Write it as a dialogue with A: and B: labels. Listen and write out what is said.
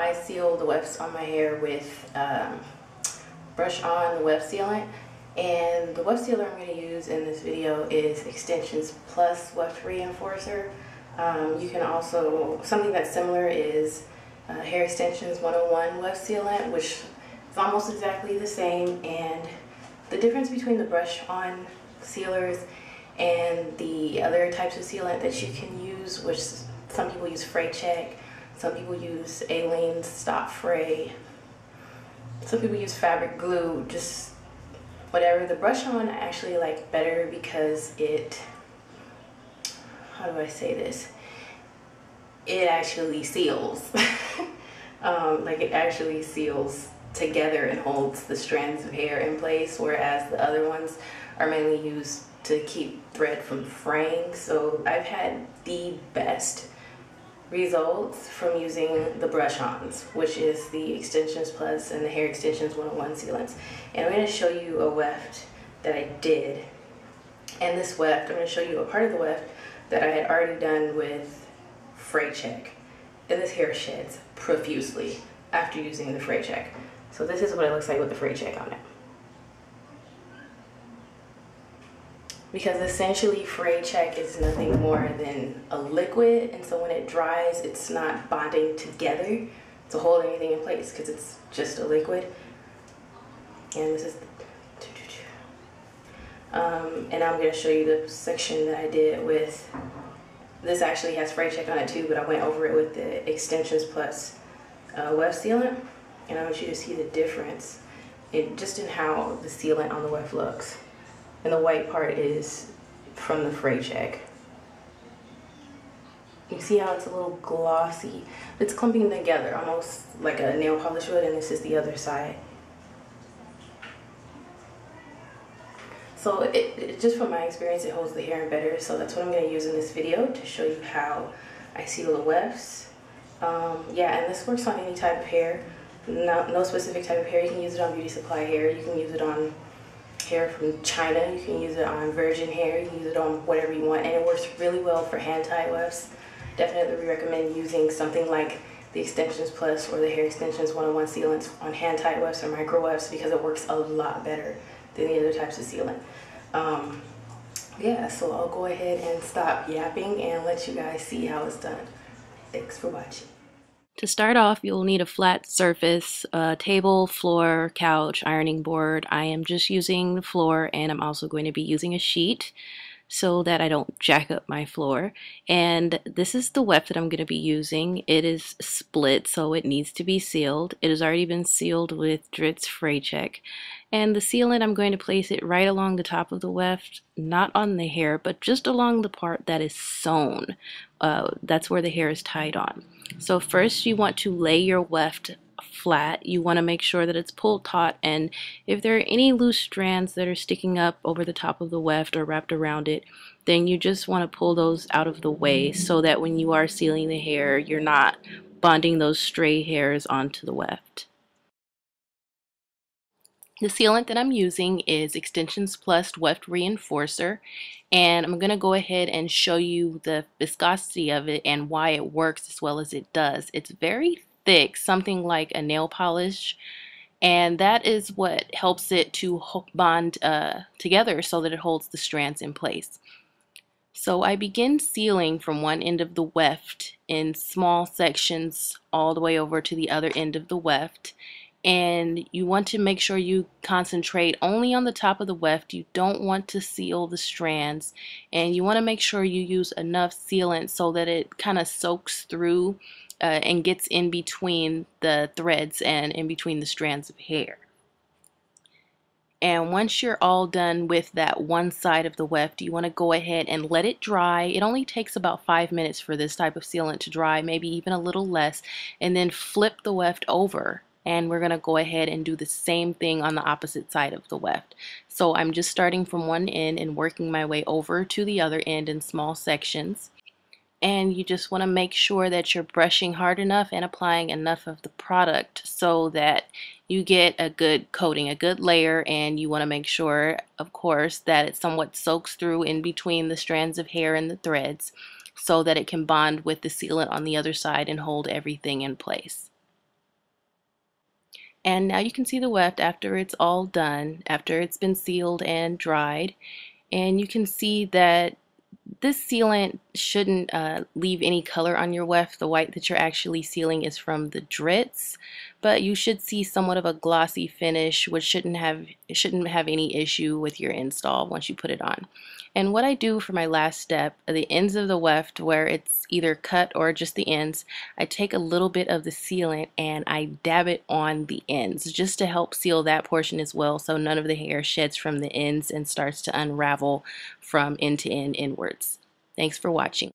A: I seal the wefts on my hair with brush on weft sealant, and the weft sealer I'm going to use in this video is Extensions Plus Weft Reinforcer. You can also, something that's similar is Hair Extensions 101 Weft Sealant, which is almost exactly the same, and the difference between the brush on sealers and the other types of sealant that you can use, which some people use Fray Check, some people use Aleene's Stop Fray, some people use fabric glue, just whatever. The brush on I actually like better because it, how do I say this? It actually seals. Like it actually seals together and holds the strands of hair in place, whereas the other ones are mainly used to keep thread from fraying. So I've had the best results from using the brush-ons, which is the Extensions Plus and the Hair Extensions 101 sealants. And I'm going to show you a weft that I did. And this weft, I'm going to show you a part of the weft that I had already done with Fray Check. And this hair sheds profusely after using the Fray Check. So this is what it looks like with the Fray Check on it. Because essentially Fray Check is nothing more than a liquid, and so when it dries it's not bonding together to hold anything in place because it's just a liquid. And this is and I'm going to show you the section that I did with, this actually has Fray Check on it too, but I went over it with the Extensions Plus Weft Sealant, and I want you to see the difference just in how the sealant on the weft looks. And the white part is from the Fray Check. You see how it's a little glossy? It's clumping together, almost like a nail polish would, and this is the other side. So just from my experience, it holds the hair in better. So that's what I'm going to use in this video to show you how I seal the wefts. Yeah, and this works on any type of hair. No specific type of hair. You can use it on beauty supply hair. You can use it on hair from China. You can use it on virgin hair. You can use it on whatever you want, and it works really well for hand-tied wefts. Definitely recommend using something like the Extensions Plus or the Hair Extensions 101 sealants on hand-tied wefts or micro wefts because it works a lot better than the other types of sealant. Yeah, so I'll go ahead and stop yapping and let you guys see how it's done. Thanks for watching.
B: To start off, you'll need a flat surface, table, floor, couch, ironing board. I am just using the floor, and I'm also going to be using a sheet so that I don't jack up my floor. And this is the weft that I'm going to be using. It is split, so it needs to be sealed. It has already been sealed with Dritz Fray Check. And the sealant, I'm going to place it right along the top of the weft, not on the hair, but just along the part that is sewn. That's where the hair is tied on. So first you want to lay your weft flat. You want to make sure that it's pulled taut, and if there are any loose strands that are sticking up over the top of the weft or wrapped around it, then you just want to pull those out of the way so that when you are sealing the hair, you're not bonding those stray hairs onto the weft. The sealant that I'm using is Extensions Plus Weft Reinforcer, and I'm going to go ahead and show you the viscosity of it and why it works as well as it does. It's very thick, something like a nail polish, and that is what helps it to bond together so that it holds the strands in place. So I begin sealing from one end of the weft in small sections all the way over to the other end of the weft. And you want to make sure you concentrate only on the top of the weft. You don't want to seal the strands, and you want to make sure you use enough sealant so that it kind of soaks through and gets in between the threads and in between the strands of hair. And once you're all done with that one side of the weft, you want to go ahead and let it dry. It only takes about 5 minutes for this type of sealant to dry, maybe even a little less, and then flip the weft over. And we're going to go ahead and do the same thing on the opposite side of the weft. So I'm just starting from one end and working my way over to the other end in small sections. And you just want to make sure that you're brushing hard enough and applying enough of the product so that you get a good coating, a good layer, and you want to make sure, of course, that it somewhat soaks through in between the strands of hair and the threads so that it can bond with the sealant on the other side and hold everything in place. And now you can see the weft after it's all done, after it's been sealed and dried. And you can see that this sealant shouldn't leave any color on your weft. The white that you're actually sealing is from the drits, but you should see somewhat of a glossy finish, which shouldn't have any issue with your install once you put it on. And what I do for my last step, the ends of the weft where it's either cut or just the ends, I take a little bit of the sealant and I dab it on the ends just to help seal that portion as well, so none of the hair sheds from the ends and starts to unravel from end to end inwards. Thanks for watching.